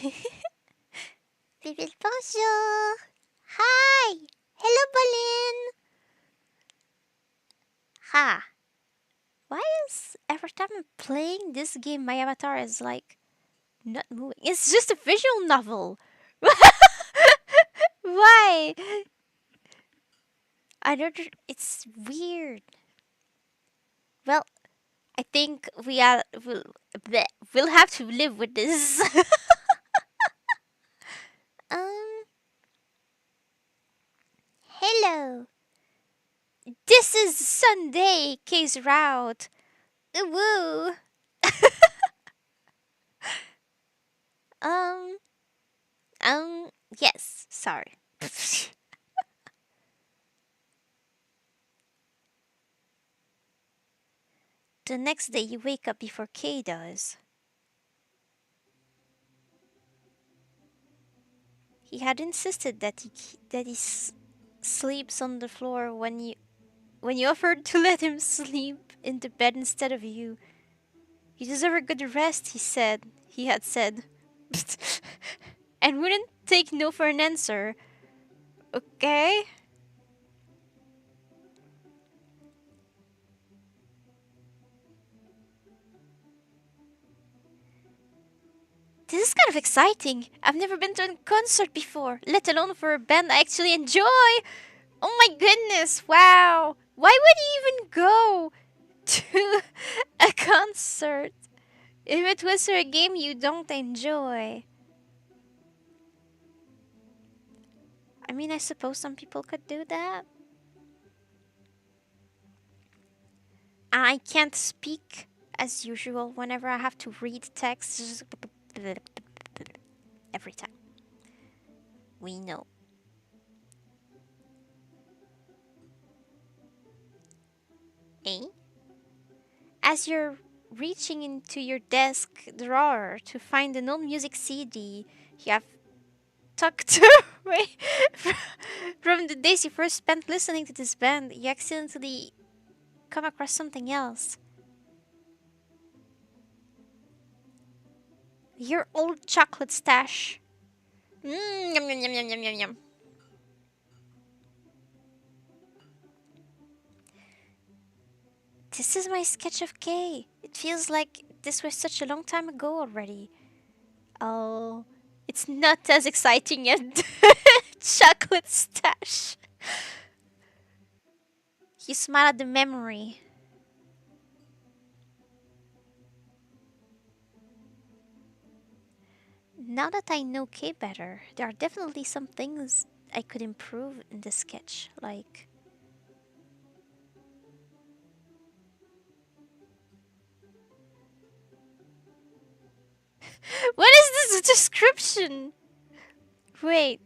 Vivid bonjour. Hi. Hello, Bolin. Ha. Why is every time I'm playing this game, my avatar is like not moving? It's just a visual novel. Why? I don't. It's weird. Well, I think bleh, we'll have to live with this. um. Hello. This is Sunday case route. Woo. Um. Yes. Sorry. The next day you wake up before Kay does. He had insisted that he sleeps on the floor when you offered to let him sleep in the bed instead of you. You deserve a good rest, he had said. And wouldn't take no for an answer. Okay? This is kind of exciting. I've never been to a concert before, let alone for a band I actually enjoy. Oh my goodness, wow. Why would you even go to a concert if it was for a game you don't enjoy? I mean, I suppose some people could do that. I can't speak as usual whenever I have to read text. Every time. We know. Eh? As you're reaching into your desk drawer to find an old music CD you have tucked away from the days you first spent listening to this band, you accidentally come across something else. Your old chocolate stash. Yum yum yum yum yum yum yum. This is my sketch of Kay. It feels like this was such a long time ago already. Oh, it's not as exciting as chocolate stash. He smiled at the memory. Now that I know Kay better, there are definitely some things I could improve in the sketch, like... What is this description? Wait,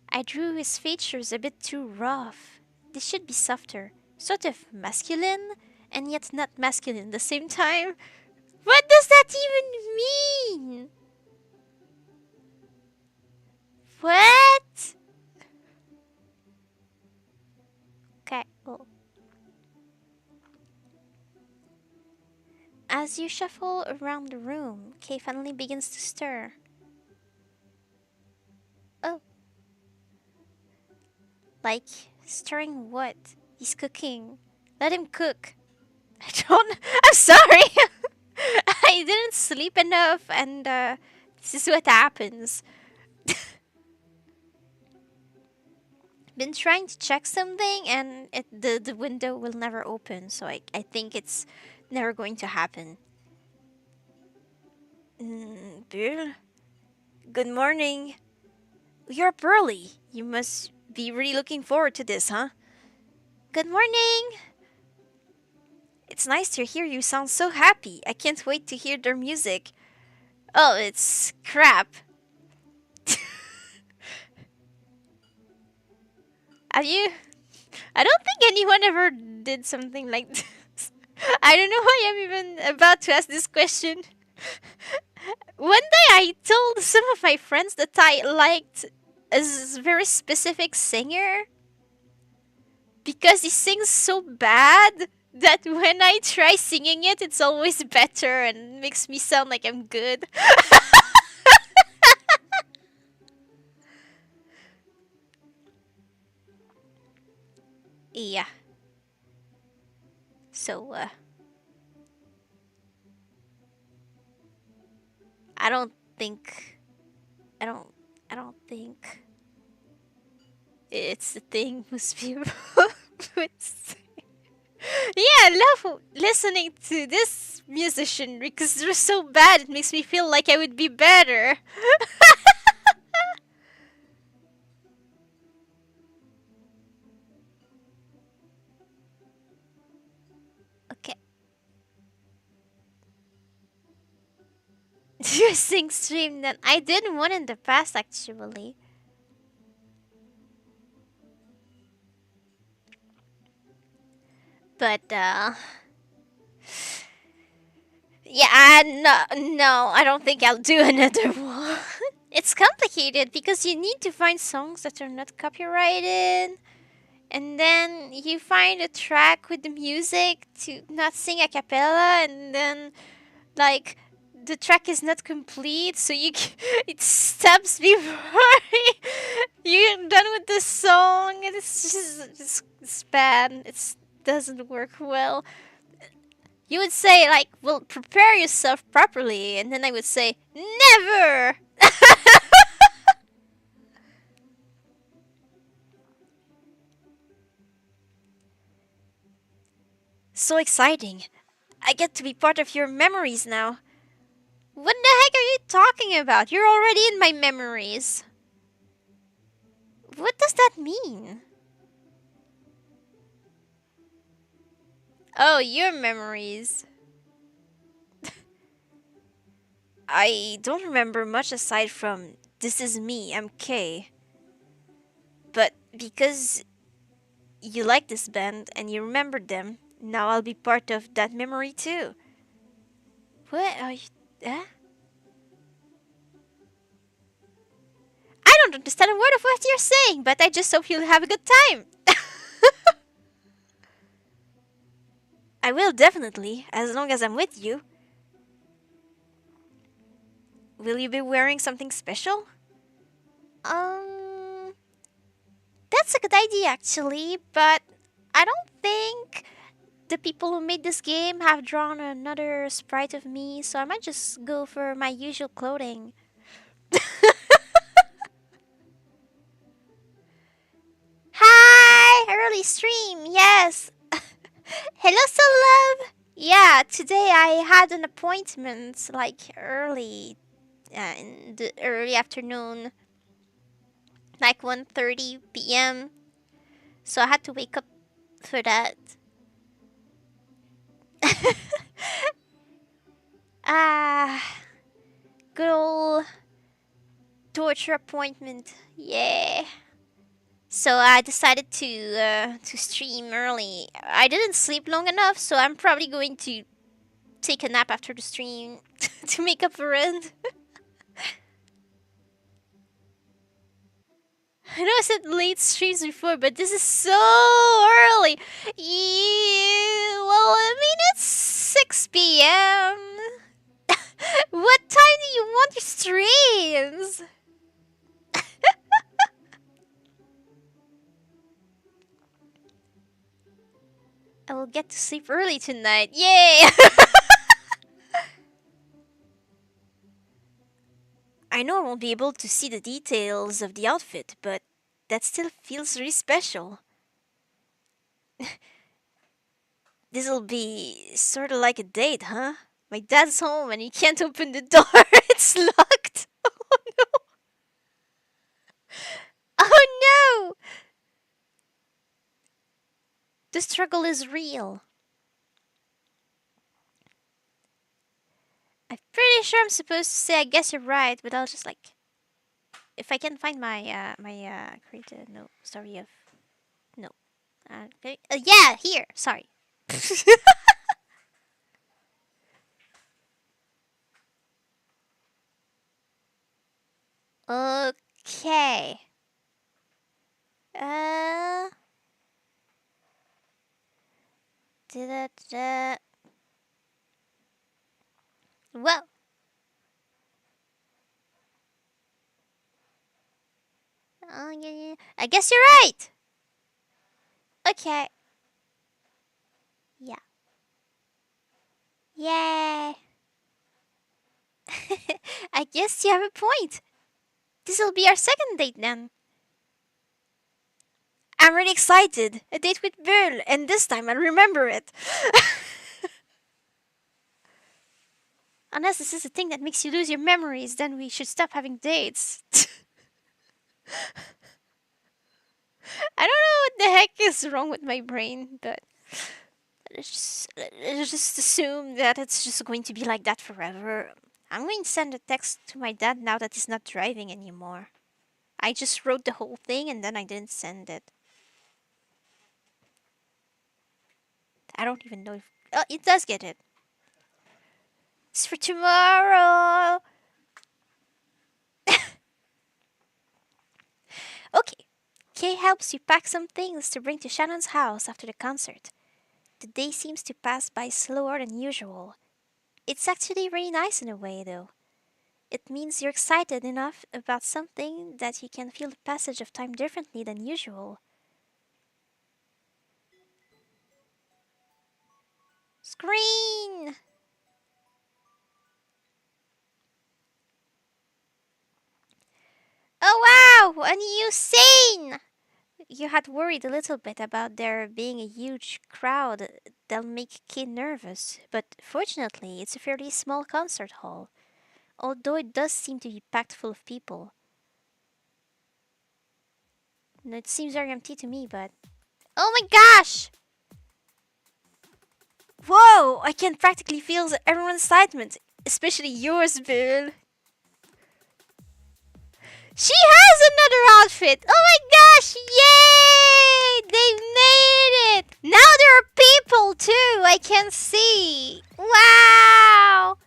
I drew his features a bit too rough. This should be softer, sort of masculine, and yet not masculine at the same time. What does that even mean? What? Okay, well. As you shuffle around the room, Kay finally begins to stir. Oh. Like, stirring what? He's cooking. Let him cook. I don't... I'm sorry! I didn't sleep enough and this is what happens. Been trying to check something and the window will never open, so I think it's never going to happen. Bill? Good morning. You're up early. You must be really looking forward to this, huh? Good morning. It's nice to hear you sound so happy. I can't wait to hear their music. Oh, it's crap. Have you? I don't think anyone ever did something like this. I don't know why I'm even about to ask this question. One day I told some of my friends that I liked a very specific singer because he sings so bad that when I try singing it, it's always better and makes me sound like I'm good. Yeah. So, I don't think. I don't. I don't think it's the thing most people would say. Yeah, I love listening to this musician because they're so bad. It makes me feel like I would be better. Okay. Interesting stream then. I did one in the past actually. But yeah, no, I don't think I'll do another one. It's complicated because you need to find songs that are not copyrighted, and then you find a track with the music to not sing a cappella, and then like the track is not complete, so it stops before you're done with the song, and it's bad. It doesn't work well. You would say like, "Well, prepare yourself properly," and then I would say, "Never." So exciting! I get to be part of your memories now. What the heck are you talking about? You're already in my memories. What does that mean? Oh, your memories. I don't remember much aside from "This is me, I'm K." But because you like this band and you remembered them, now I'll be part of that memory too. What are you. Eh? I don't understand a word of what you're saying, but I just hope you'll have a good time. I will definitely, as long as I'm with you. Will you be wearing something special? Um, that's a good idea actually, but I don't think the people who made this game have drawn another sprite of me, so I might just go for my usual clothing. Hi! Early stream, yes! Hello, Celeb! Yeah, today I had an appointment, like early, in the early afternoon, like 1:30 p.m. So I had to wake up for that. Ah, good old torture appointment. Yeah. So I decided to stream early. I didn't sleep long enough, so I'm probably going to take a nap after the stream to make up for it. I know I said late streams before, but this is so early. Well, I mean it's 6 p.m. What time do you want your streams? I will get to sleep early tonight. Yay! I know I won't be able to see the details of the outfit, but that still feels really special. This'll be sort of like a date, huh? My dad's home and he can't open the door. It's locked. Oh no. Oh no! The struggle is real. I'm pretty sure I'm supposed to say I guess you're right, but I'll just like if I can find my creator no story of no. Okay. Yeah, here. Sorry. Okay. Uh da-da-da. Well, yeah, yeah. I guess you're right. Okay. Yeah. Yay. I guess you have a point. This'll be our second date then. I'm really excited. A date with Bill, and this time I'll remember it. Unless this is a thing that makes you lose your memories, then we should stop having dates. I don't know what the heck is wrong with my brain, but let's just assume that it's just going to be like that forever. I'm going to send a text to my dad now that he's not driving anymore. I just wrote the whole thing and then I didn't send it. I don't even know if... Oh, it does get it. It's for tomorrow. Okay. Kay helps you pack some things to bring to Shannon's house after the concert. The day seems to pass by slower than usual. It's actually really nice in a way, though. It means you're excited enough about something that you can feel the passage of time differently than usual. Screen! Oh wow! A new scene! You had worried a little bit about there being a huge crowd that'll make Kay nervous, but fortunately it's a fairly small concert hall, although it does seem to be packed full of people. And it seems very empty to me, but... Oh my gosh! Whoa! I can practically feel everyone's excitement, especially yours, Bill. She has another outfit! Oh my gosh! Yay! They made it! Now there are people too! I can see! Wow!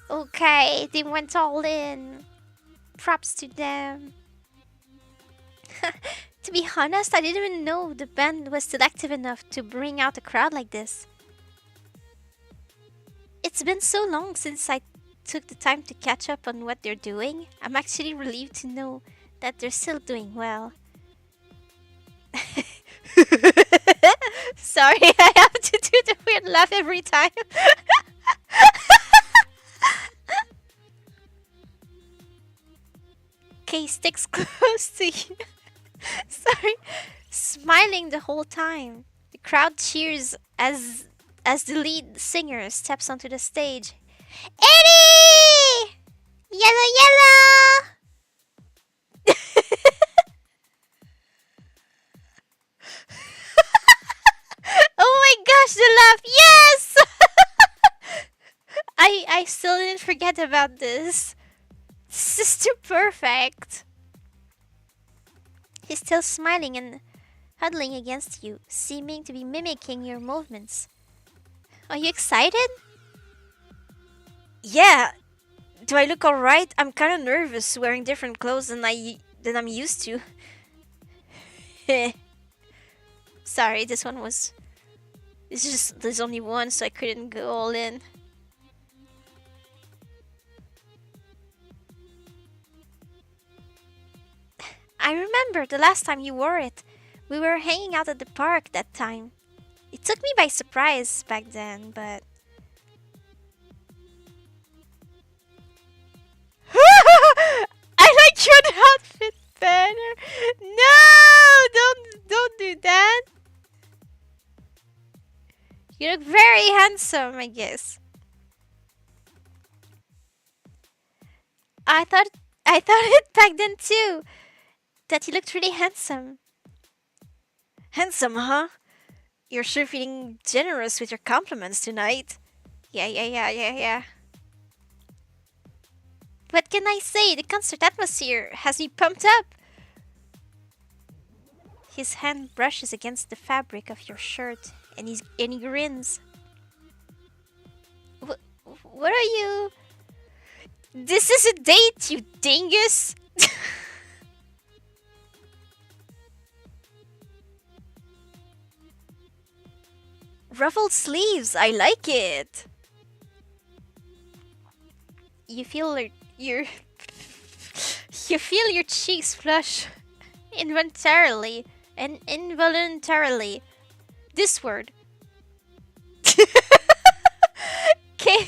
Okay, they went all in. Props to them. To be honest, I didn't even know the band was still active enough to bring out a crowd like this. It's been so long since I took the time to catch up on what they're doing. I'm actually relieved to know that they're still doing well. Sorry, I have to do the weird laugh every time. Kay sticks close to you. Sorry. Smiling the whole time. The crowd cheers as the lead singer steps onto the stage. Eddie! Yellow, yellow! Oh my gosh, the laugh! Yes! I still didn't forget about this. This is too perfect. He's still smiling and huddling against you, seeming to be mimicking your movements. Are you excited? Yeah. Do I look alright? I'm kind of nervous wearing different clothes than I'm used to. Sorry, this one was... There's only one, so I couldn't go all in. I remember the last time you wore it. We were hanging out at the park that time. It took me by surprise back then, but... I like your outfit better. No, don't do that. You look very handsome, I guess. I thought it back then too. That you looked really handsome. Handsome, huh? You're sure feeling generous with your compliments tonight. Yeah. What can I say? The concert atmosphere has me pumped up. His hand brushes against the fabric of your shirt and he grins. What are you... This is a date, you dingus! Ruffled sleeves, I like it. You feel your you feel your cheeks flush involuntarily and involuntarily. This word. Kay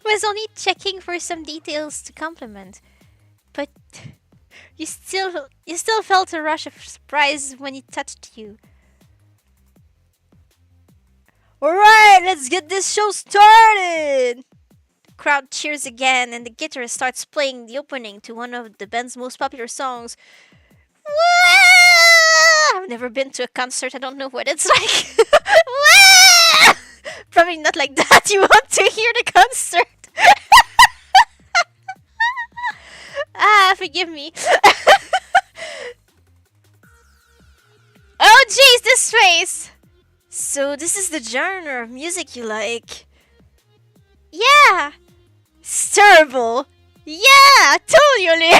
was only checking for some details to compliment, but you still felt a rush of surprise when he touched you. Alright, let's get this show started! The crowd cheers again, and the guitarist starts playing the opening to one of the band's most popular songs. I've never been to a concert, I don't know what it's like. Probably not like that, you want to hear the concert. Forgive me. Oh jeez, this face! So this is the genre of music you like? Yeah! It's terrible! Yeah, totally!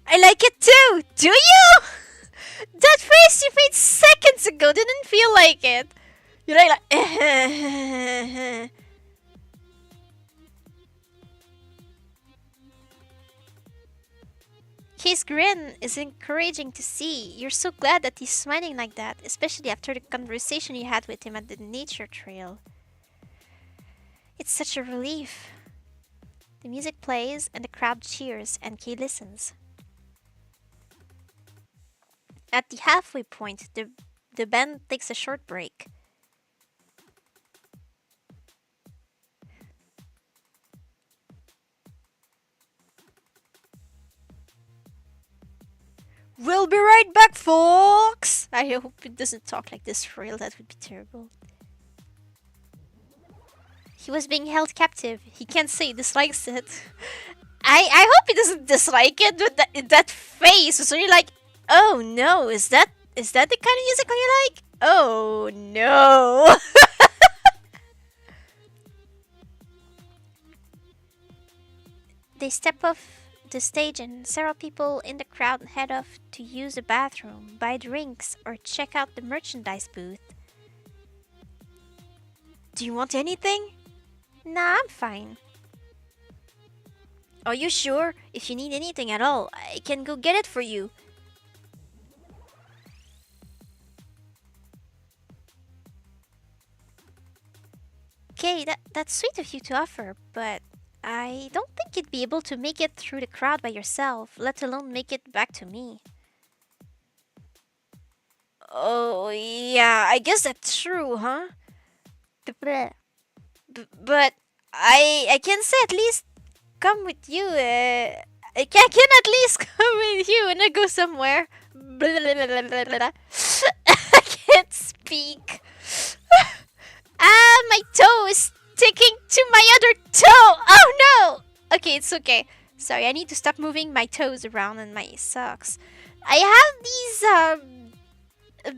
I like it too! Do you? That face you made seconds ago didn't feel like it! You're like His grin is encouraging to see. You're so glad that he's smiling like that, especially after the conversation you had with him at the nature trail. It's such a relief. The music plays and the crowd cheers and Kay listens. At the halfway point, the band takes a short break. We'll be right back, folks! I hope it doesn't talk like this for real, that would be terrible. He was being held captive. He can't say he dislikes it. I hope he doesn't dislike it with that face. It's really like, oh no, is that the kind of music you like? Oh no. They step off the stage and several people in the crowd head off to use the bathroom, buy drinks, or check out the merchandise booth. Do you want anything? Nah, I'm fine. Are you sure? If you need anything at all, I can go get it for you. Okay, that's sweet of you to offer, but I don't think you'd be able to make it through the crowd by yourself, let alone make it back to me. Oh, yeah, I guess that's true, huh? But I can say at least come with you. I can at least come with you and I go somewhere. I can't speak. My toe is sticking to my other toe. Oh no! Okay, it's okay. Sorry, I need to stop moving my toes around in my socks. I have these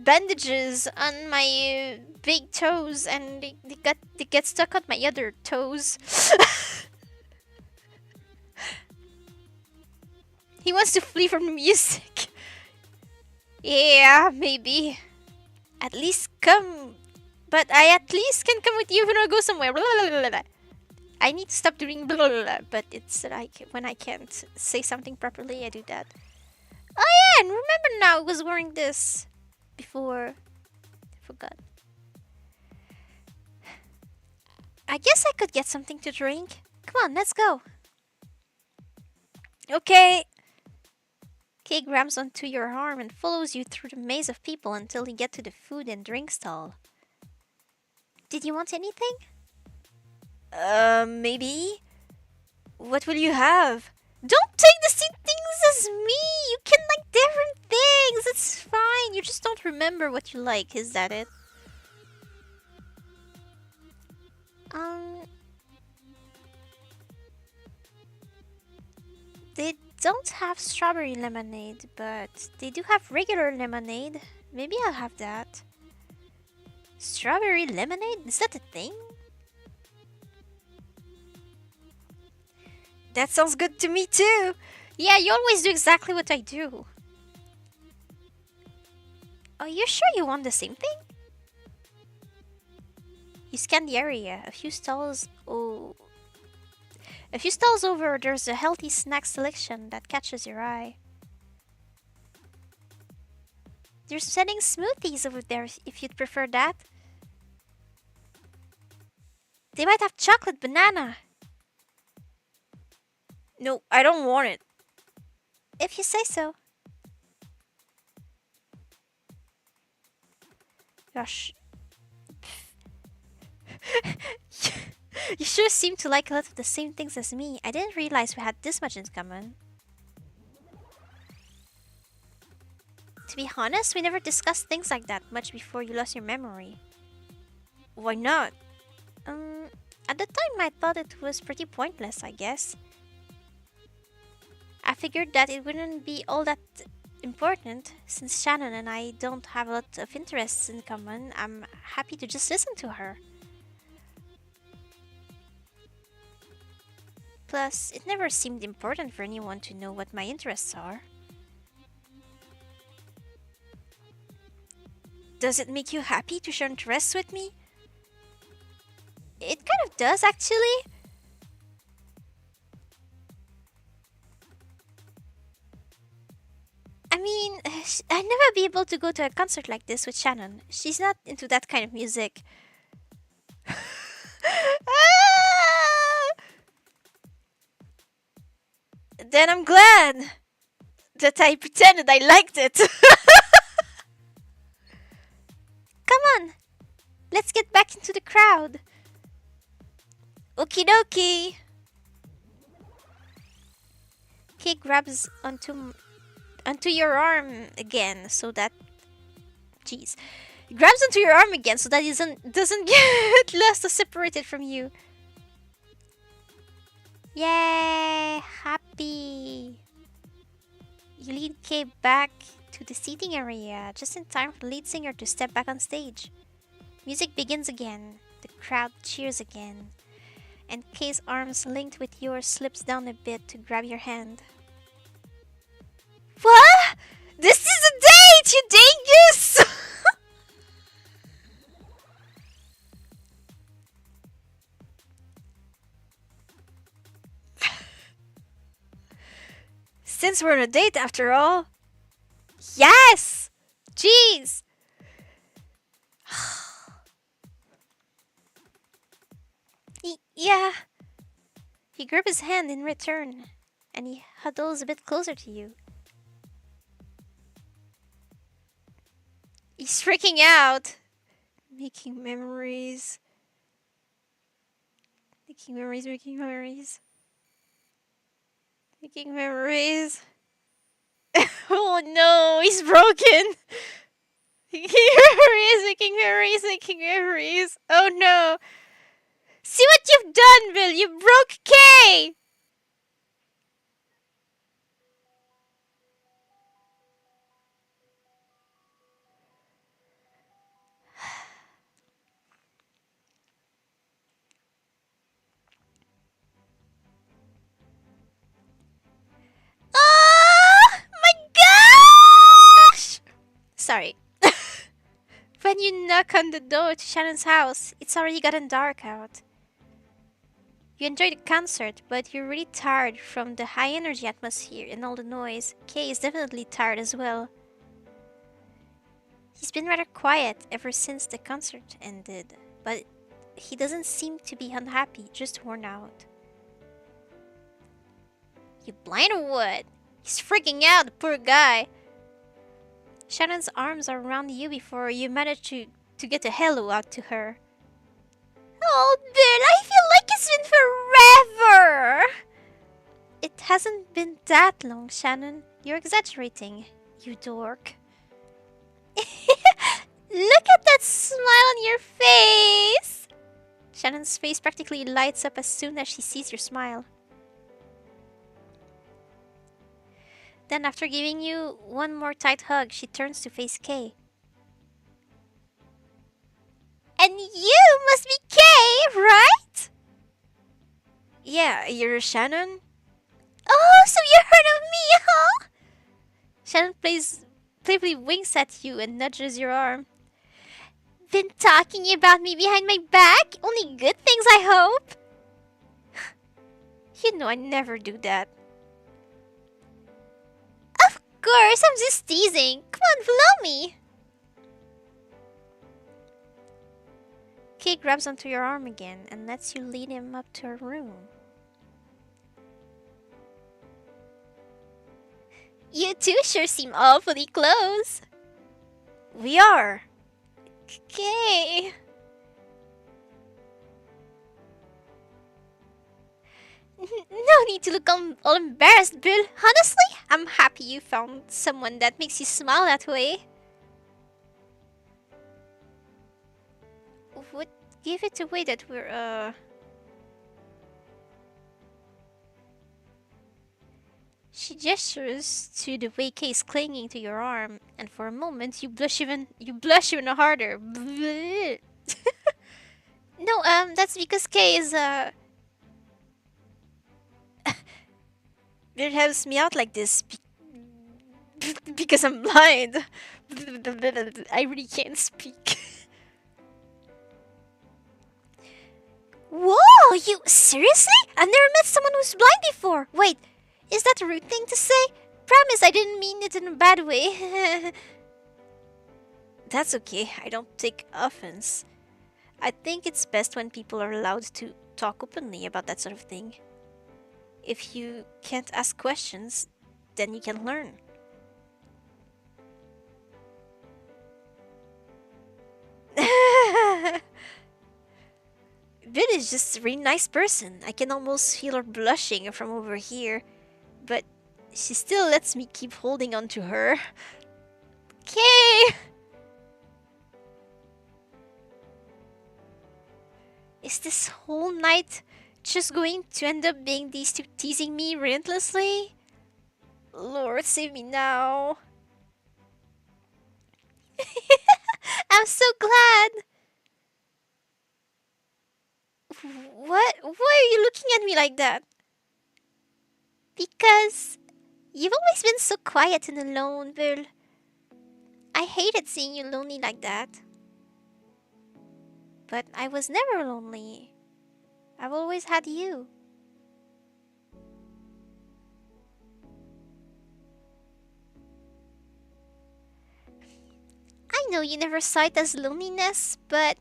bandages on my big toes, and they get stuck on my other toes. He wants to flee from the music. Yeah, maybe. At least come. But I at least can come with you when I go somewhere. I need to stop doing but it's like when I can't say something properly, I do that. Oh yeah, and remember now I was wearing this before. I forgot. I guess I could get something to drink. Come on, let's go. Okay. Kay grabs onto your arm and follows you through the maze of people until you get to the food and drink stall. Did you want anything? Maybe. What will you have? Don't take the same things as me! You can like different things! It's fine, you just don't remember what you like, is that it? They don't have strawberry lemonade, but they do have regular lemonade. Maybe I'll have that. Strawberry lemonade? Is that a thing? That sounds good to me too! Yeah, you always do exactly what I do. Are you sure you want the same thing? You scan the area. A few stalls over, there's a healthy snack selection that catches your eye. They're selling smoothies over there if you'd prefer that. They might have chocolate banana. No, I don't want it. If you say so. Gosh. You sure seem to like a lot of the same things as me. I didn't realize we had this much in common. To be honest, we never discussed things like that much before you lost your memory. Why not? At the time I thought it was pretty pointless, I guess. I figured that it wouldn't be all that important. Since Shannon and I don't have a lot of interests in common, I'm happy to just listen to her. Plus, it never seemed important for anyone to know what my interests are. Does it make you happy to share interests with me? It kind of does, actually. I mean, I'd never be able to go to a concert like this with Shannon. She's not into that kind of music. Then I'm glad that I pretended I liked it. Come on, let's get back into the crowd. Okie dokie. Kay grabs onto your arm again so that jeez. He grabs onto your arm again so that he doesn't get lost or separated from you. Yay! Happy! You lead Kay back to the seating area just in time for the lead singer to step back on stage. Music begins again. The crowd cheers again. And Kay's arms linked with yours slips down a bit to grab your hand. What? This is a date, you dingus! Since we're on a date after all. Yes! Jeez! Yeah. He grabs his hand in return, and he huddles a bit closer to you. He's freaking out. Making memories. Making memories, making memories. Making memories. Oh no, he's broken. Making memories, making memories, making memories. Oh no. See what you've done, Bill! You broke Kay! Oh my gosh! Sorry. When you knock on the door to Shannon's house, it's already gotten dark out. You enjoyed the concert, but you're really tired from the high energy atmosphere and all the noise. Kay is definitely tired as well. He's been rather quiet ever since the concert ended, but he doesn't seem to be unhappy, just worn out. You blind or what? He's freaking out, the poor guy. Shannon's arms are around you before you manage to get a hello out to her. Oh, Bill, I feel like it's been forever! It hasn't been that long, Shannon. You're exaggerating, you dork. Look at that smile on your face! Shannon's face practically lights up as soon as she sees your smile. Then, after giving you one more tight hug, she turns to face Kay. And you must be Kay, right? Yeah, you're Shannon? Oh, so you heard of me, huh? Shannon playfully winks at you and nudges your arm. Been talking about me behind my back? Only good things, I hope. You know I never do that. Of course, I'm just teasing. Come on, follow me. Kay grabs onto your arm again and lets you lead him up to her room. You two sure seem awfully close. We are. Kay. No need to look all embarrassed, Bill. Honestly, I'm happy you found someone that makes you smile that way. Would give it away that we're. She gestures to the way Kay is clinging to your arm, and for a moment you blush even harder. No, that's because Kay is it helps me out like this because I'm blind. I really can't speak. Whoa, you seriously? I've never met someone who's blind before. Wait, is that a rude thing to say? Promise I didn't mean it in a bad way. That's okay, I don't take offense. I think it's best when people are allowed to talk openly about that sort of thing. If you can't ask questions, then you can learn. Bill is just a really nice person. I can almost feel her blushing from over here. But she still lets me keep holding on to her. Okay. Is this whole night just going to end up being these two teasing me relentlessly? Lord, save me now. I'm so glad. What? Why are you looking at me like that? Because you've always been so quiet and alone, Bill. I hated seeing you lonely like that. But I was never lonely. I've always had you. I know you never saw it as loneliness, but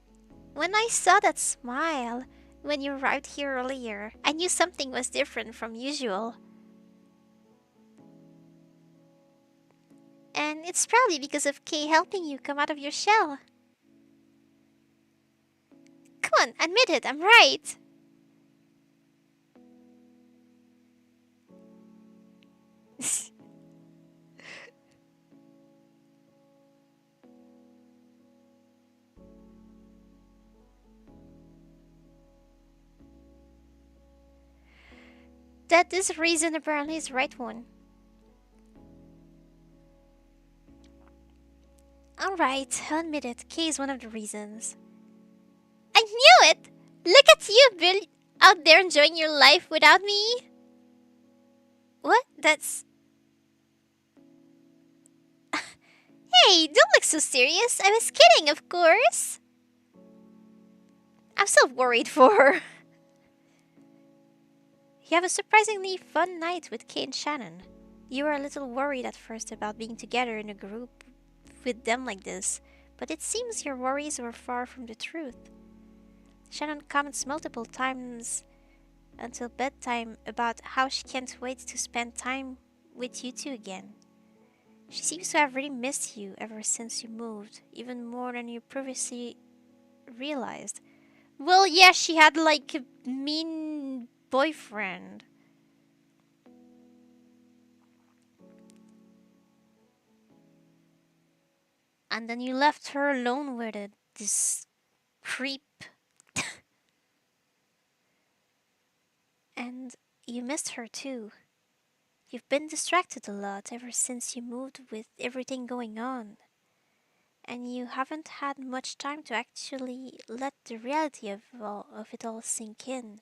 when I saw that smile when you arrived here earlier, I knew something was different from usual. And it's probably because of Kay helping you come out of your shell. Come on, admit it, I'm right. That this reason apparently is the right one. Alright, I'll admit it, Kay is one of the reasons. I knew it! Look at you, Bill, out there enjoying your life without me. What? That's... Hey, don't look so serious. I was kidding, of course. I'm so worried for her. You have a surprisingly fun night with Kay and Shannon. You were a little worried at first about being together in a group with them like this, but it seems your worries were far from the truth. Shannon comments multiple times until bedtime about how she can't wait to spend time with you two again. She seems to have really missed you ever since you moved, even more than you previously realized. Well, yeah, she had like a mean boyfriend. And then you left her alone with it, this creep. And you missed her too. You've been distracted a lot ever since you moved with everything going on. And you haven't had much time to actually let the reality of it all sink in.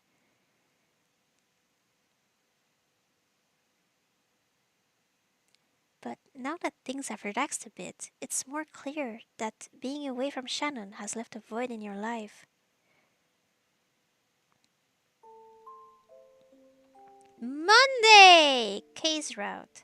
But now that things have relaxed a bit, it's more clear that being away from Shannon has left a void in your life. Monday! Case route.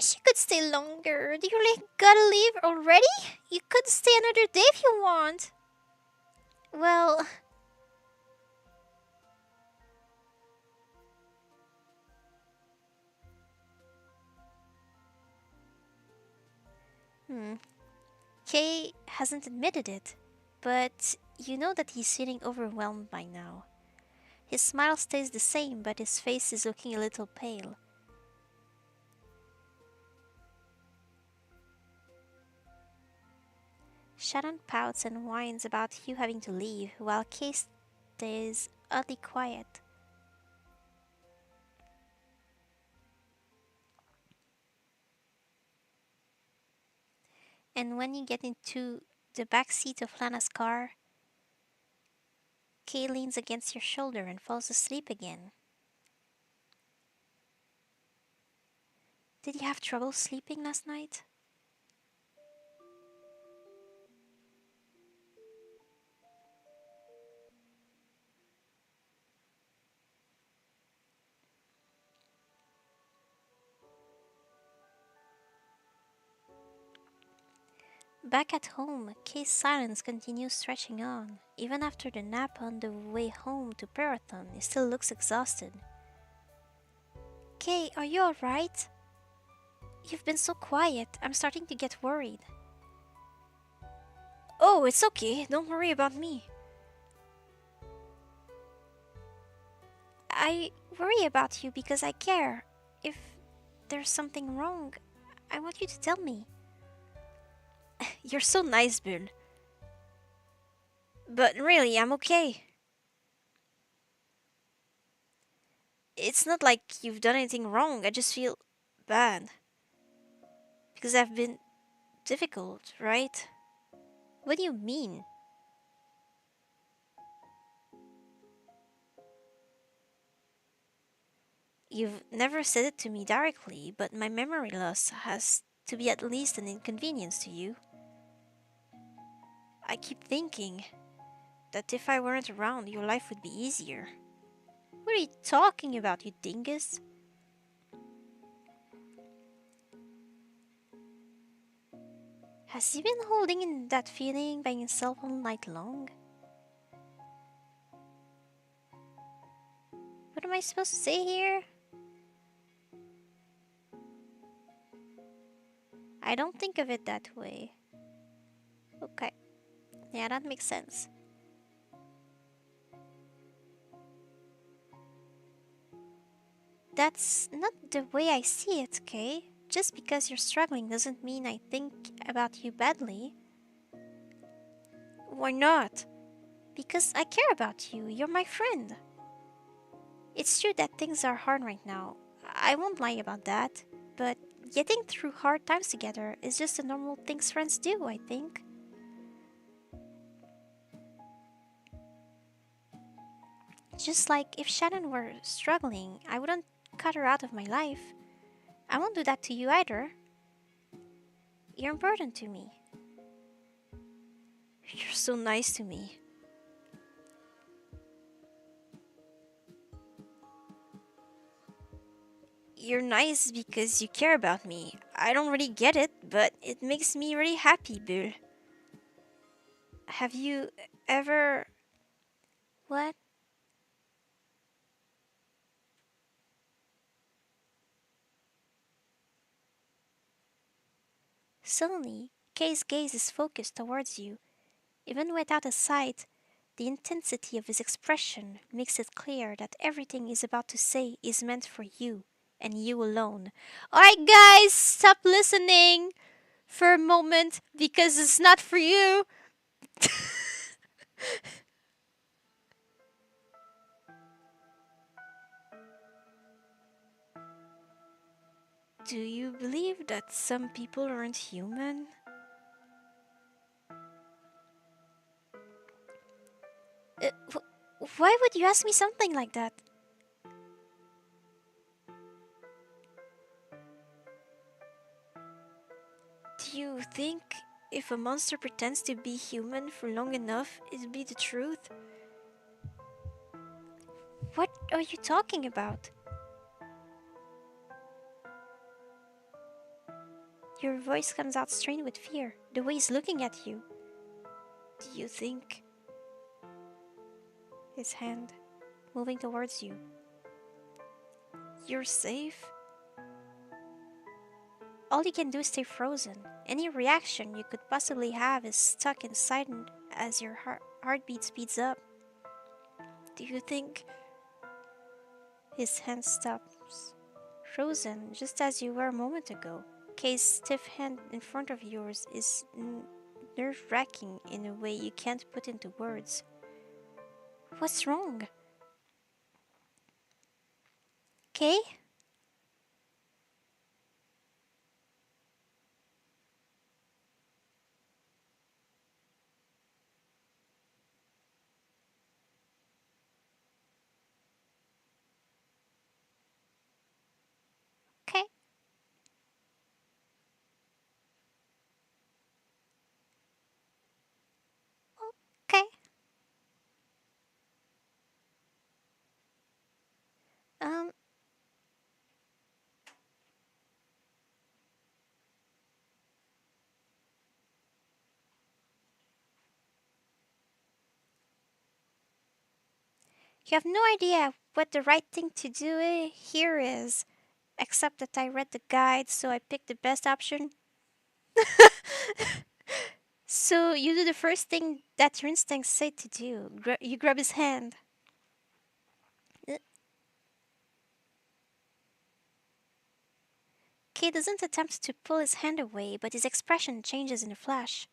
wish you could stay longer. Do you really gotta leave already? You could stay another day if you want. Well, hmm. Kay hasn't admitted it, but you know that he's feeling overwhelmed by now. His smile stays the same, but his face is looking a little pale. Shannon pouts and whines about you having to leave, while Kay stays oddly quiet. And when you get into the back seat of Lana's car, Kay leans against your shoulder and falls asleep again. Did you have trouble sleeping last night? Back at home, Kay's silence continues stretching on. Even after the nap on the way home to Parathon, he still looks exhausted. Kay, are you alright? You've been so quiet, I'm starting to get worried. Oh, it's okay, don't worry about me. I worry about you because I care. If there's something wrong, I want you to tell me. You're so nice, Bill. But really, I'm okay. It's not like you've done anything wrong, I just feel bad. Because I've been difficult, right? What do you mean? You've never said it to me directly, but my memory loss has to be at least an inconvenience to you. I keep thinking that if I weren't around, your life would be easier. What are you talking about, you dingus? Has he been holding in that feeling by himself all night long? What am I supposed to say here? I don't think of it that way. Okay, yeah, that makes sense. That's not the way I see it, Kay. Just because you're struggling doesn't mean I think about you badly. Why not? Because I care about you. You're my friend. It's true that things are hard right now. I won't lie about that. But getting through hard times together is just the normal things friends do, I think. Just like if Shannon were struggling, I wouldn't cut her out of my life. I won't do that to you either. You're important to me. You're so nice to me. You're nice because you care about me. I don't really get it, but it makes me really happy, Bill. Have you ever. What? Suddenly, Kay's gaze is focused towards you. Even without a sight, the intensity of his expression makes it clear that everything he's about to say is meant for you, and you alone. Alright, guys, stop listening for a moment because it's not for you. Do you believe that some people aren't human? Why would you ask me something like that? Do you think if a monster pretends to be human for long enough, it'd be the truth? What are you talking about? Your voice comes out strained with fear, the way he's looking at you. Do you think... His hand moving towards you. You're safe? All you can do is stay frozen. Any reaction you could possibly have is stuck inside as your heartbeat speeds up. Do you think... His hand stops, frozen just as you were a moment ago. Kay's stiff hand in front of yours is nerve-wracking in a way you can't put into words. What's wrong? Kay? Okay. Okay. Um, you have no idea what the right thing to do here is, except that I read the guide, so I picked the best option. So you do the first thing that your instincts say to do. You grab his hand. Uh, Kay doesn't attempt to pull his hand away, but his expression changes in a flash.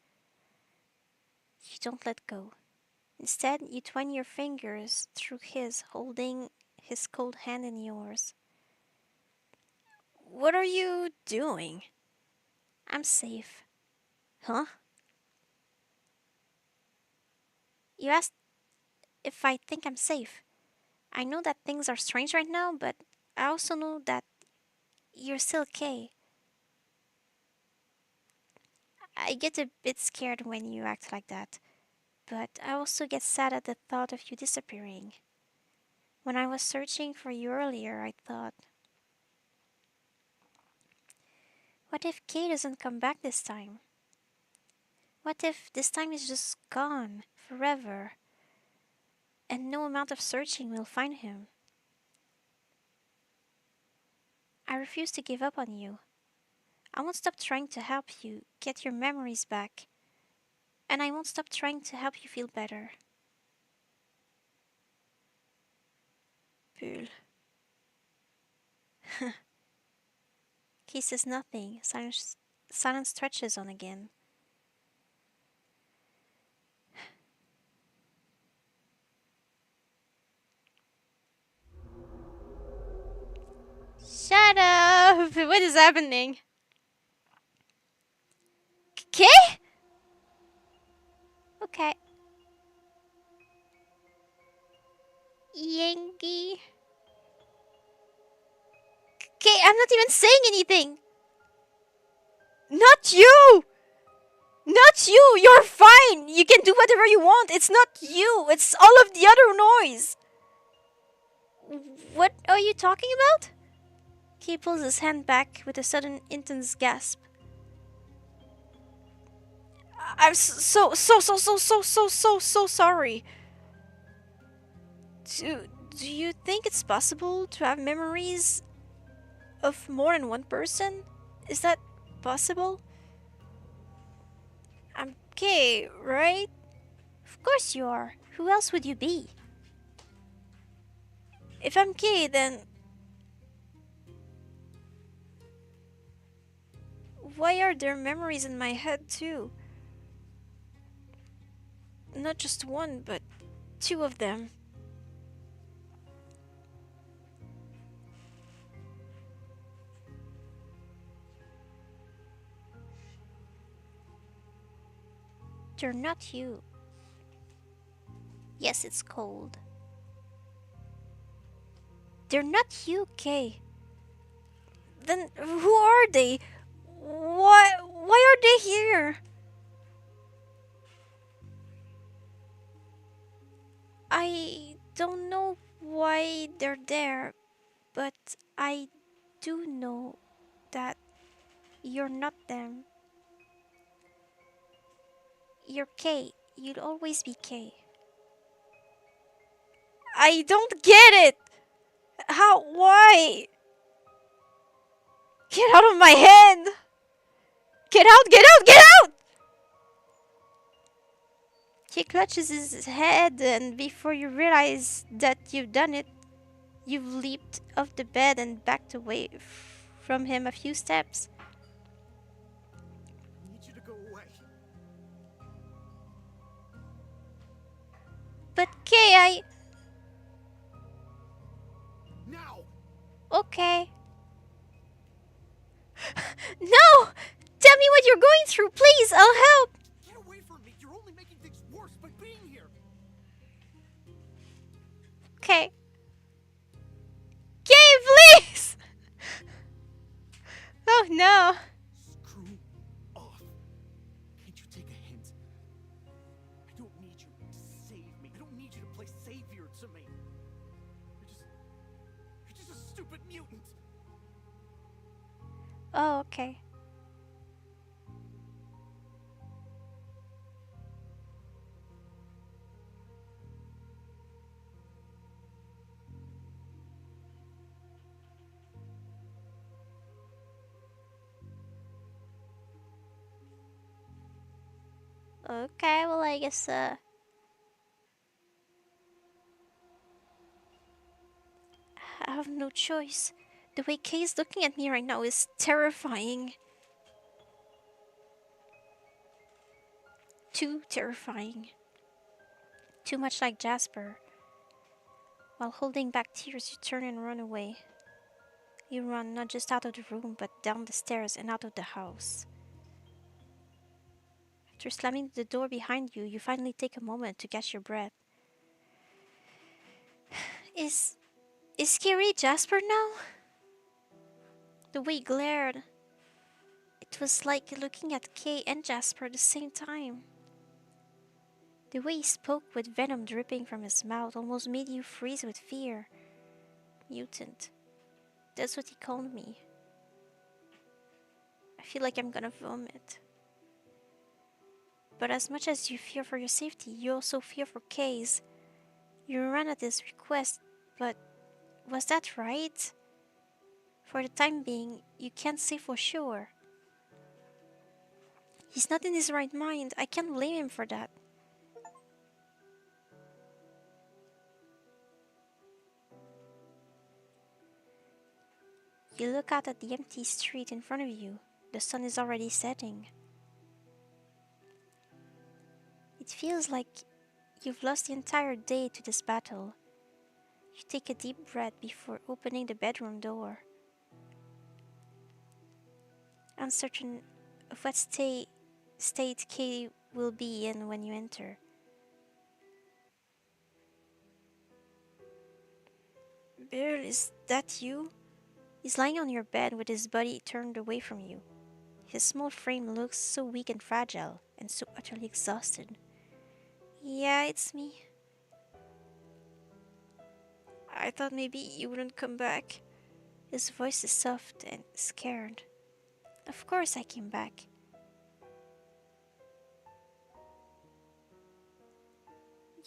You don't let go. Instead, you twine your fingers through his, holding his cold hand in yours. What are you doing? I'm safe. Huh? You asked if I think I'm safe. I know that things are strange right now, but I also know that you're still Kay. I get a bit scared when you act like that, but I also get sad at the thought of you disappearing. When I was searching for you earlier, I thought, what if Kay doesn't come back this time? What if this time is just gone forever and no amount of searching will find him? I refuse to give up on you. I won't stop trying to help you get your memories back, and I won't stop trying to help you feel better. Bull. Kay says nothing. Silence stretches on again. Shut up! What is happening? Kay? Okay. Yankee. Kay, I'm not even saying anything! Not you! Not you! You're fine! You can do whatever you want! It's not you! It's all of the other noise! What are you talking about? He pulls his hand back with a sudden intense gasp. I'm so sorry. Do you think it's possible to have memories of more than one person? Is that possible? I'm gay, right? Of course you are. Who else would you be? If I'm gay, then why are there memories in my head too? Not just one, but two of them. They're not you. Yes, it's cold. They're not you, Kay. Then who are they? Why are they here? I don't know why they're there, but I do know that You're not them. You're K. You'll always be K. I don't get it! How? Why? Get out of my head! Get out! Get out! Get out! He clutches his head, and before you realize that you've done it, you've leaped off the bed and backed away from him a few steps. I need you to go away. But Kay, Now! Okay. No! Tell me what you're going through, please! I'll help! Get away from me! You're only making things worse by being here! Okay. Kay, please! Oh no. Screw off. Can't you take a hint? I don't need you to save me. I don't need you to play savior to me. You're just a stupid mutant. Oh, okay. Okay, well, I guess, I have no choice. The way Kay's looking at me right now is terrifying. Too terrifying. Too much like Jasper. While holding back tears, you turn and run away. You run not just out of the room, but down the stairs and out of the house. After slamming the door behind you, you finally take a moment to catch your breath. Is Scary Jasper now? The way he glared. It was like looking at Kay and Jasper at the same time. The way he spoke with venom dripping from his mouth almost made you freeze with fear. Mutant. That's what he called me. I feel like I'm gonna vomit. But as much as you fear for your safety, you also fear for Kay's. You ran at his request, but was that right? For the time being, you can't say for sure. He's not in his right mind. I can't blame him for that. You look out at the empty street in front of you. The sun is already setting. It feels like you've lost the entire day to this battle. You take a deep breath before opening the bedroom door. Uncertain of what state Kay will be in when you enter. Bill, is that you? He's lying on your bed with his body turned away from you. His small frame looks so weak and fragile, and so utterly exhausted. Yeah, it's me. I thought maybe you wouldn't come back. His voice is soft and scared. Of course I came back.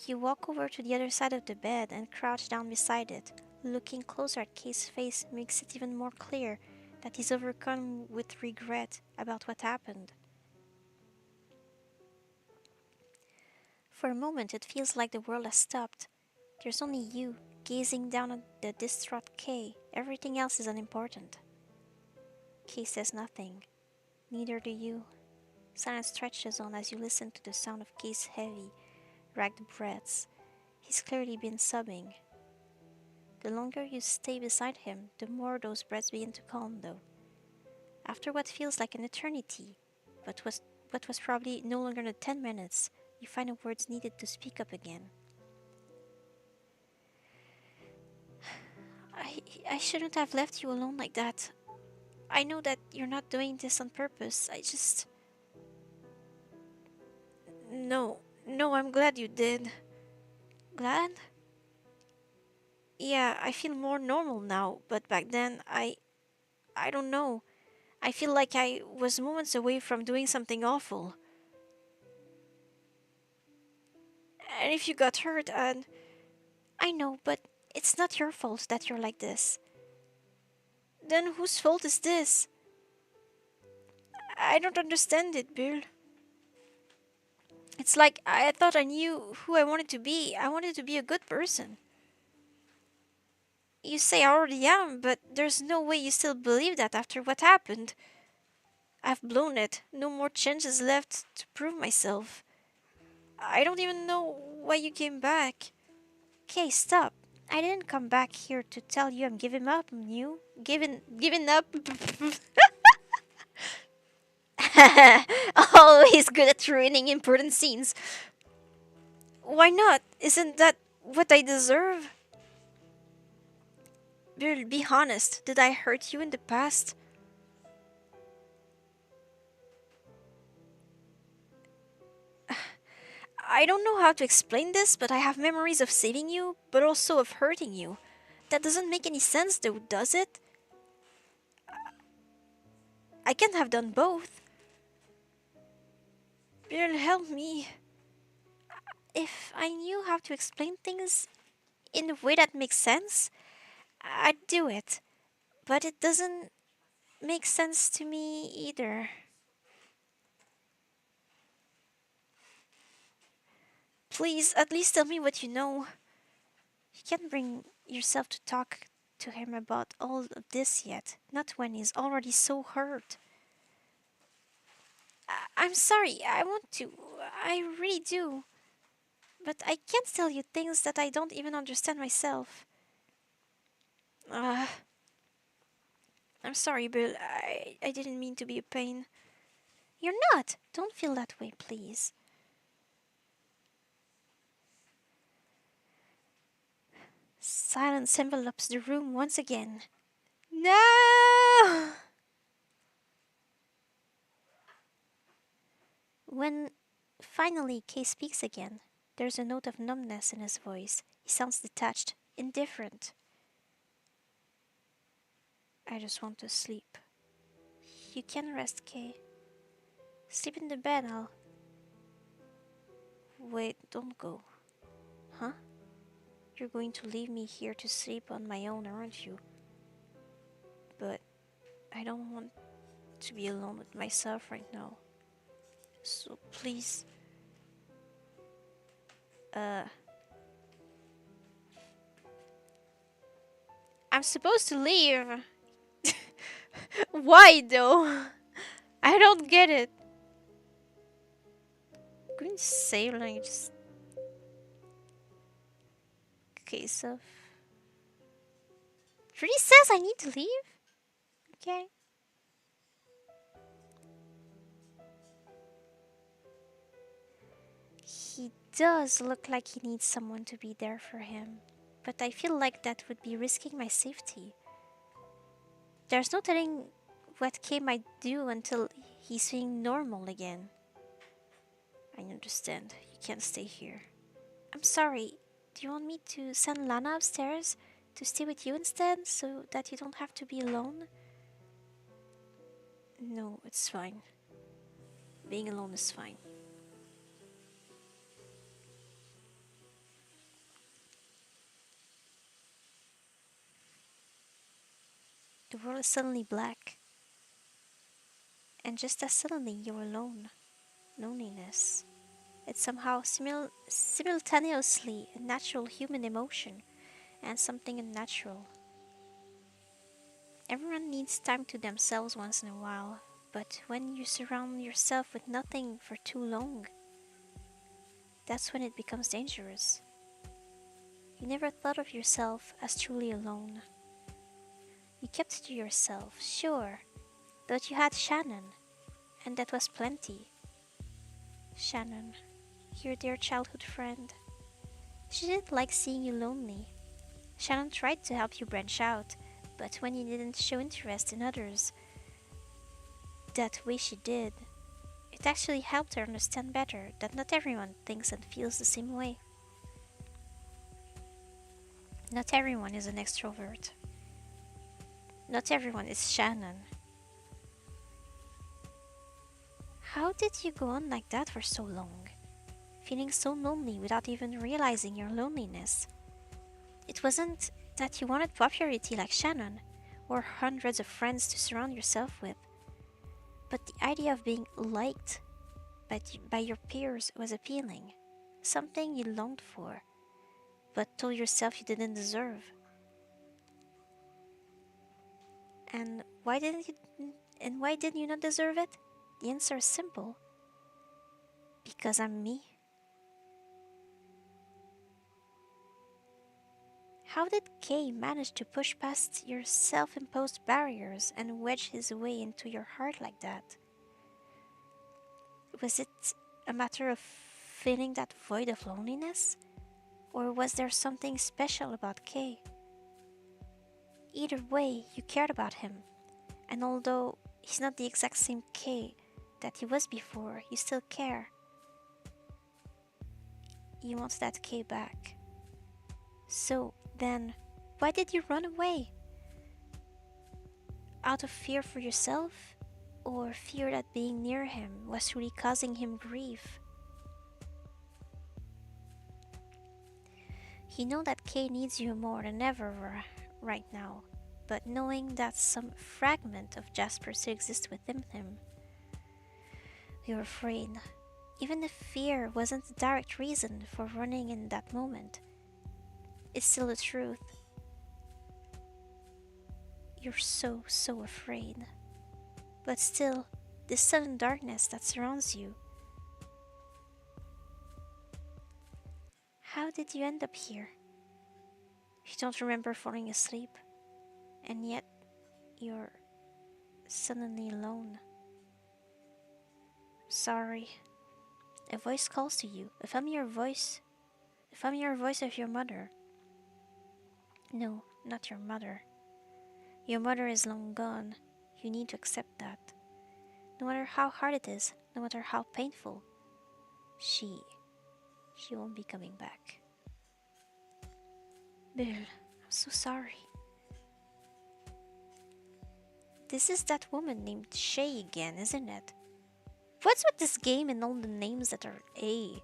You walk over to the other side of the bed and crouch down beside it. Looking closer at Kay's face makes it even more clear that he's overcome with regret about what happened. For a moment, it feels like the world has stopped. There's only you, gazing down at the distraught Kay. Everything else is unimportant. Kay says nothing. Neither do you. Silence stretches on as you listen to the sound of Kay's heavy, ragged breaths. He's clearly been sobbing. The longer you stay beside him, the more those breaths begin to calm, though. After what feels like an eternity, what was probably no longer than 10 minutes, you find the words needed to speak up again. I shouldn't have left you alone like that. I know that you're not doing this on purpose. No, I'm glad you did. Glad? Yeah, I feel more normal now, but back then, I don't know. I feel like I was moments away from doing something awful. And if you got hurt, and I know, but it's not your fault that you're like this. Then whose fault is this? I don't understand it, Bill. It's like I thought I knew who I wanted to be. I wanted to be a good person. You say I already am, but there's no way you still believe that after what happened. I've blown it. No more chances left to prove myself. I don't even know why you came back. Okay, stop. I didn't come back here to tell you I'm giving up on you. Giving up. Always good at ruining important scenes. Why not? Isn't that what I deserve? Bill, be honest. Did I hurt you in the past? I don't know how to explain this, but I have memories of saving you, but also of hurting you. That doesn't make any sense, though, does it? I can't have done both. Bill, help me. If I knew how to explain things in a way that makes sense, I'd do it. But it doesn't make sense to me either. Please, at least tell me what you know. You can't bring yourself to talk to him about all of this yet, not when he's already so hurt. I'm sorry, I want to. I really do. But I can't tell you things that I don't even understand myself. Uh, I'm sorry, Bill. I didn't mean to be a pain. You're not. Don't feel that way, please. Silence envelops the room once again. No! When finally Kay speaks again, there's a note of numbness in his voice. He sounds detached, indifferent. I just want to sleep. You can rest, Kay. Sleep in the bed, I'll. Wait, don't go. Huh? You're going to leave me here to sleep on my own, aren't you? But I don't want to be alone with myself right now. So please. Uh. I'm supposed to leave. Why though? I don't get it. Couldn't say like just case of. It really says I need to leave? Okay. He does look like he needs someone to be there for him, but I feel like that would be risking my safety. There's no telling what Kay might do until he's feeling normal again. I understand. You can't stay here. I'm sorry. Do you want me to send Lana upstairs to stay with you instead so that you don't have to be alone? No, it's fine. Being alone is fine. The world is suddenly black. And just as suddenly you're alone. Loneliness. It's somehow simultaneously a natural human emotion and something unnatural. Everyone needs time to themselves once in a while, but when you surround yourself with nothing for too long, that's when it becomes dangerous. You never thought of yourself as truly alone. You kept it to yourself, sure, but you had Shannon, and that was plenty. Shannon, your dear childhood friend. She didn't like seeing you lonely. Shannon tried to help you branch out, but when you didn't show interest in others that way she did, it actually helped her understand better that not everyone thinks and feels the same way. Not everyone is an extrovert. Not everyone is Shannon. How did you go on like that for so long? Feeling so lonely without even realizing your loneliness. It wasn't that you wanted popularity like Shannon, or hundreds of friends to surround yourself with, but the idea of being liked by your peers was appealing, something you longed for, but told yourself you didn't deserve. And why did you not deserve it? The answer is simple. Because I'm me. How did Kay manage to push past your self-imposed barriers and wedge his way into your heart like that? Was it a matter of filling that void of loneliness? Or was there something special about Kay? Either way, you cared about him. And although he's not the exact same Kay that he was before, you still care. You want that Kay back. So then, why did you run away? Out of fear for yourself? Or fear that being near him was really causing him grief? You know that Kay needs you more than ever right now, but knowing that some fragment of Jasper still exists within him, you're afraid. Even if fear wasn't the direct reason for running in that moment, it's still the truth. You're so afraid. But still, this sudden darkness that surrounds you. How did you end up here? You don't remember falling asleep, and yet you're suddenly alone. Sorry. A voice calls to you, a familiar voice of your mother. No, not your mother. Your mother is long gone. You need to accept that. No matter how hard it is, no matter how painful, she won't be coming back. Bill, I'm so sorry. This is that woman named Shay again, isn't it? What's with this game and all the names that are A?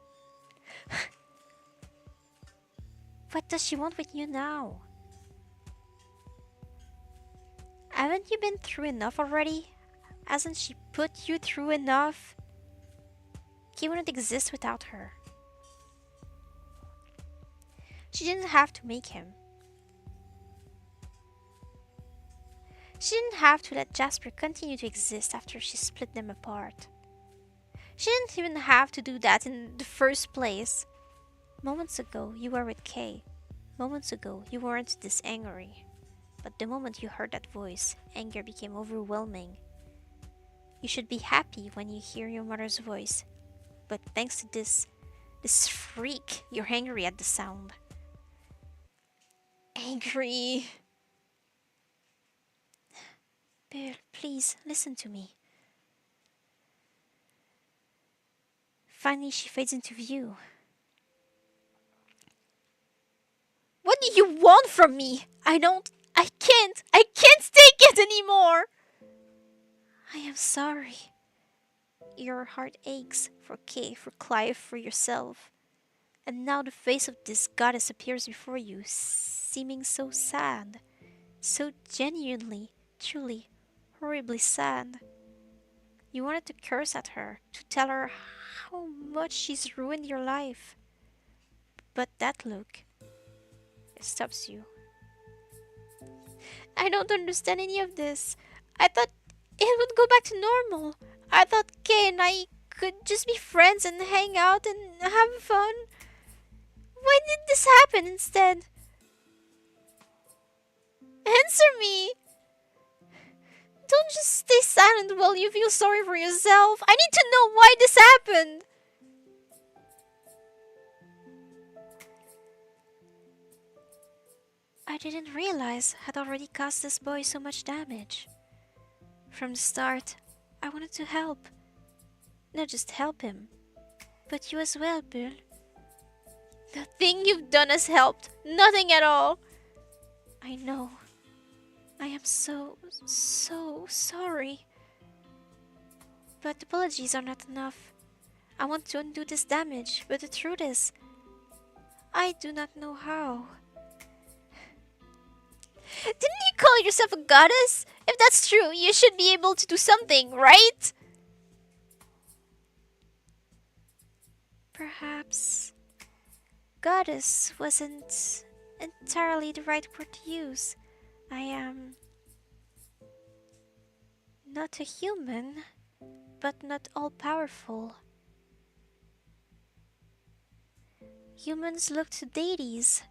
What does she want with you now? Haven't you been through enough already? Hasn't she put you through enough? He wouldn't exist without her. She didn't have to make him. She didn't have to let Jasper continue to exist after she split them apart. She didn't even have to do that in the first place. Moments ago, you were with Kay. Moments ago, you weren't this angry. But the moment you heard that voice, anger became overwhelming. You should be happy when you hear your mother's voice. But thanks to this freak, you're angry at the sound. Angry. Bill, please, listen to me. Finally, she fades into view. What do you want from me? I can't take it anymore. I am sorry. Your heart aches for Kay, for Clive, for yourself. And now the face of this goddess appears before you, seeming so sad. So genuinely, truly, horribly sad. You wanted to curse at her, to tell her how much she's ruined your life. But that look, it stops you. I don't understand any of this. I thought it would go back to normal. I thought Kay and I could just be friends and hang out and have fun. Why did this happen instead? Answer me! Don't just stay silent while you feel sorry for yourself. I need to know why this happened. I didn't realize I'd already caused this boy so much damage. From the start, I wanted to help. Not just help him, but you as well, Bill. Nothing you've done has helped. Nothing at all. I know. I am so sorry. But apologies are not enough. I want to undo this damage, but the truth is, I do not know how. Didn't you call yourself a goddess? If that's true, you should be able to do something, right? Perhaps goddess wasn't entirely the right word to use. I am not a human, but not all powerful. Humans look to deities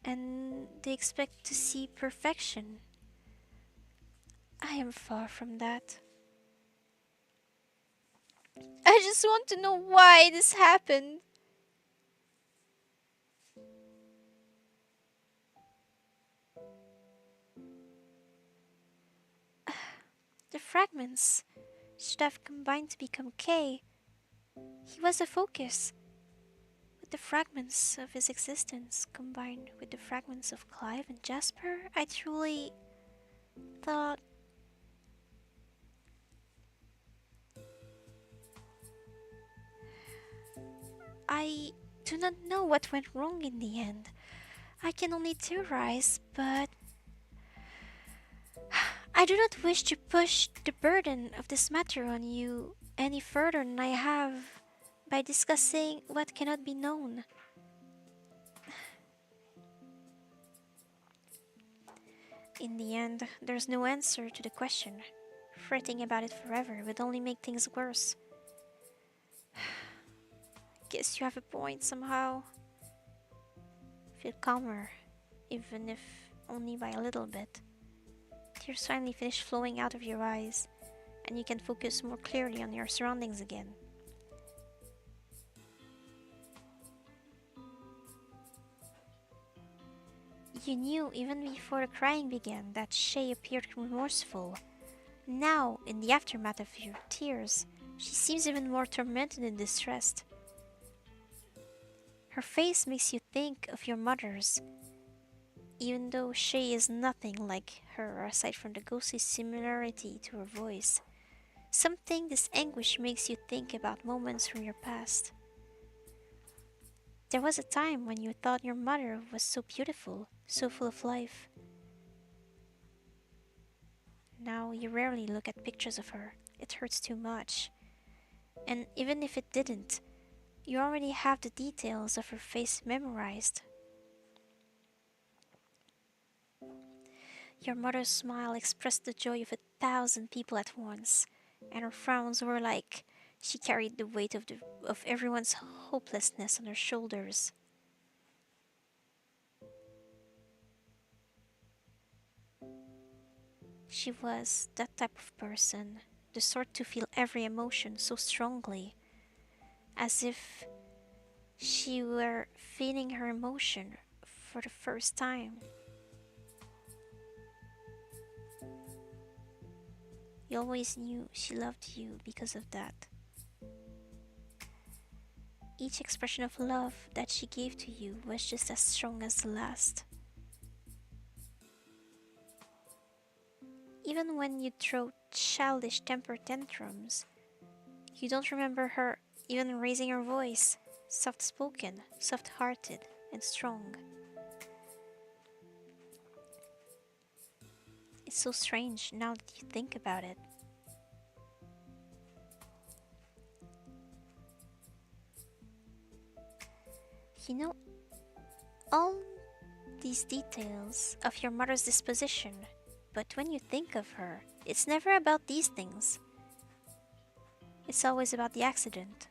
and they expect to see perfection. I am far from that. I just want to know why this happened. The fragments should have combined to become K. He was the focus. With the fragments of his existence combined with the fragments of Clive and Jasper, I truly thought. I do not know what went wrong in the end. I can only theorize, but I do not wish to push the burden of this matter on you any further than I have by discussing what cannot be known. In the end, there's no answer to the question. Fretting about it forever would only make things worse. Guess you have a point somehow. Feel calmer, even if only by a little bit. Tears finally finish flowing out of your eyes, and you can focus more clearly on your surroundings again. You knew even before the crying began that Shay appeared remorseful. Now, in the aftermath of your tears, she seems even more tormented and distressed. Her face makes you think of your mother's, even though Shay is nothing like her aside from the ghostly similarity to her voice. Something this anguish makes you think about moments from your past. There was a time when you thought your mother was so beautiful, so full of life. Now you rarely look at pictures of her. It hurts too much. And even if it didn't, you already have the details of her face memorized. Your mother's smile expressed the joy of 1,000 people at once, and her frowns were like she carried the weight of everyone's hopelessness on her shoulders. She was that type of person, the sort to feel every emotion so strongly, as if she were feeling her emotion for the first time. You always knew she loved you because of that. Each expression of love that she gave to you was just as strong as the last. Even when you throw childish temper tantrums, you don't remember her even raising her voice. Soft spoken, soft hearted, and strong. It's so strange now that you think about it. You know, all these details of your mother's disposition, but when you think of her, it's never about these things. It's always about the accident.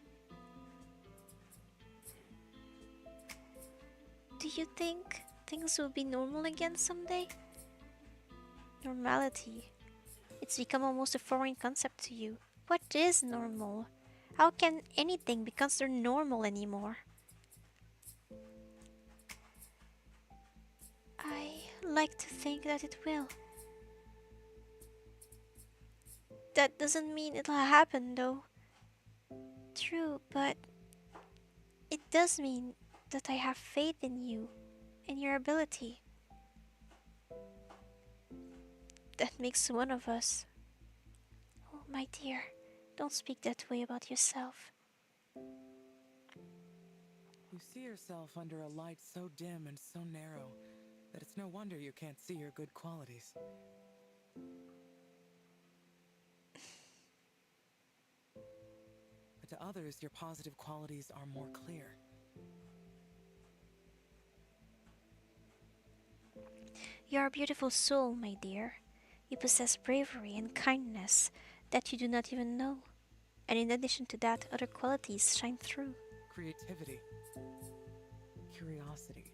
Do you think things will be normal again someday? Normality. It's become almost a foreign concept to you. What is normal? How can anything be considered normal anymore? I like to think that it will. That doesn't mean it'll happen though. True, but it does mean that I have faith in you and your ability. That makes one of us. Oh, my dear, Don't speak that way about yourself. You see yourself under a light so dim and so narrow that it's no wonder you can't see your good qualities. But to others, your positive qualities are more clear. You are a beautiful soul, my dear. You possess bravery and kindness that you do not even know. And in addition to that, other qualities shine through. Creativity, curiosity.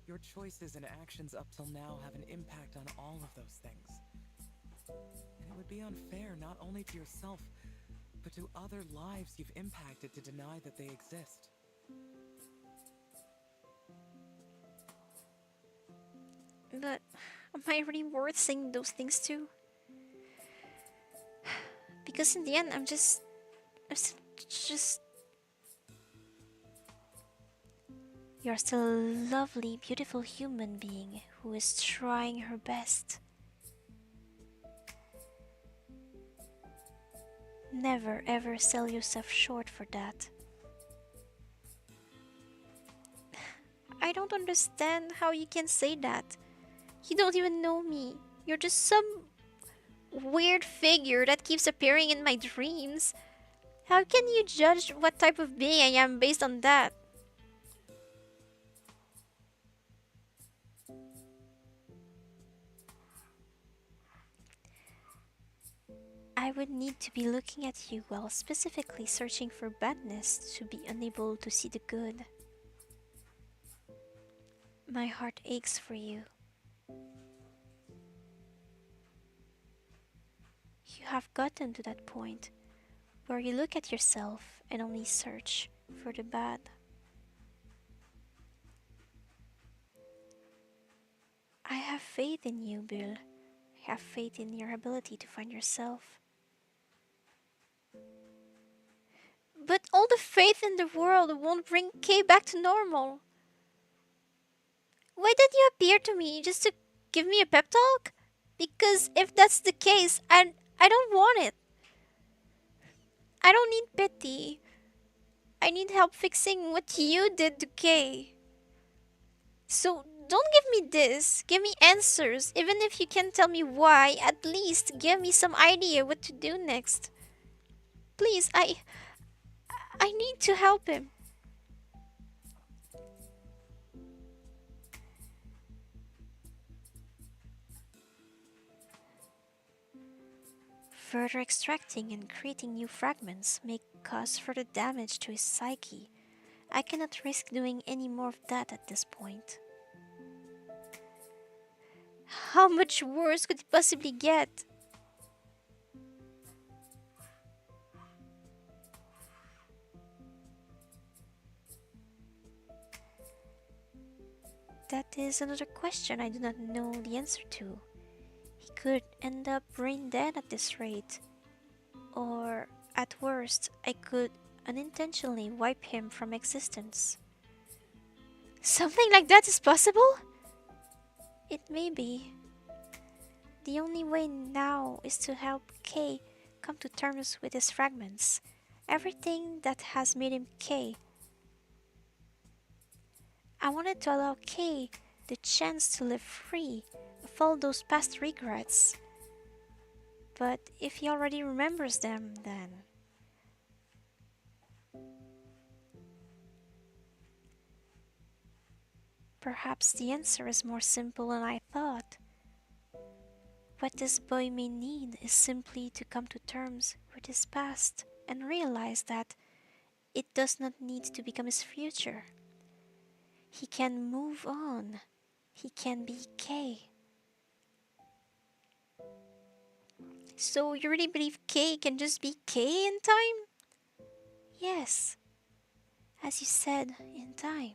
Your choices and actions up till now have an impact on all of those things. And it would be unfair not only to yourself, but to other lives you've impacted to deny that they exist. But am I really worth saying those things to? Because in the end, I'm still just. You're still a lovely, beautiful human being who is trying her best. Never ever sell yourself short for that. I don't understand how you can say that. You don't even know me. You're just some weird figure that keeps appearing in my dreams. How can you judge what type of being I am based on that? I would need to be looking at you while specifically searching for badness to be unable to see the good. My heart aches for you. You have gotten to that point where you look at yourself and only search for the bad. I have faith in you, Bill. I have faith in your ability to find yourself. But all the faith in the world won't bring Kay back to normal. Why did you appear to me just to give me a pep talk? Because if that's the case, I don't want it. I don't need pity. I need help fixing what you did to Kay. So don't give me this. Give me answers. Even if you can't tell me why, at least give me some idea what to do next. Please, I need to help him. Further extracting and creating new fragments may cause further damage to his psyche. I cannot risk doing any more of that at this point. How much worse could it possibly get? That is another question I do not know the answer to. He could end up brain dead at this rate. Or, at worst, I could unintentionally wipe him from existence. Something like that is possible? It may be. The only way now is to help Kay come to terms with his fragments. Everything that has made him Kay. I wanted to allow Kay the chance to live free of all those past regrets. But if he already remembers them, then perhaps the answer is more simple than I thought. What this boy may need is simply to come to terms with his past and realize that it does not need to become his future. He can move on. He can be Kay. So you really believe Kay can just be Kay in time? Yes, as you said, in time.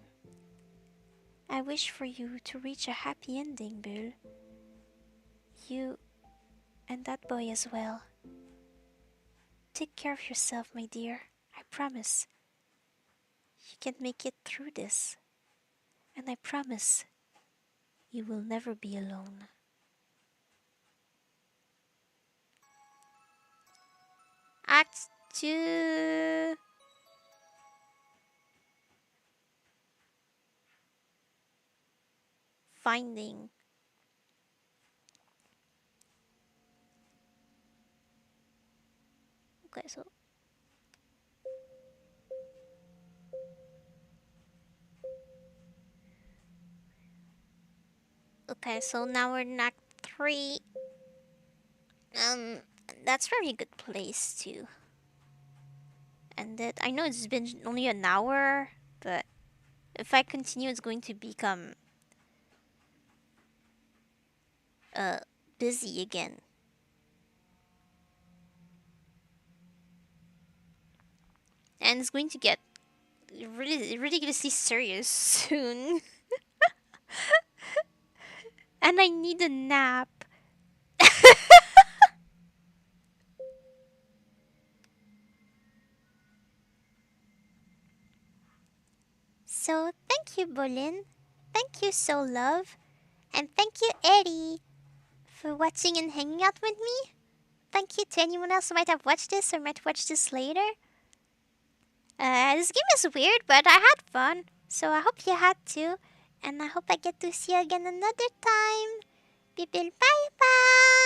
I wish for you to reach a happy ending, Bill. You and that boy as well. Take care of yourself, my dear. I promise. You can make it through this. And I promise you will never be alone. Act 2. Finding. Okay, so now we're in Act 3. Um, that's very good place to end it. I know it's been only an hour, but if I continue, it's going to become uh busy again, and it's going to get really ridiculously serious soon, and I need a nap. So thank you, Bolin. Thank you, So Love, and thank you, Eddie, for watching and hanging out with me. Thank you to anyone else who might have watched this or might watch this later. This game is weird, but I had fun, so I hope you had too. And I hope I get to see you again another time. Bye bye.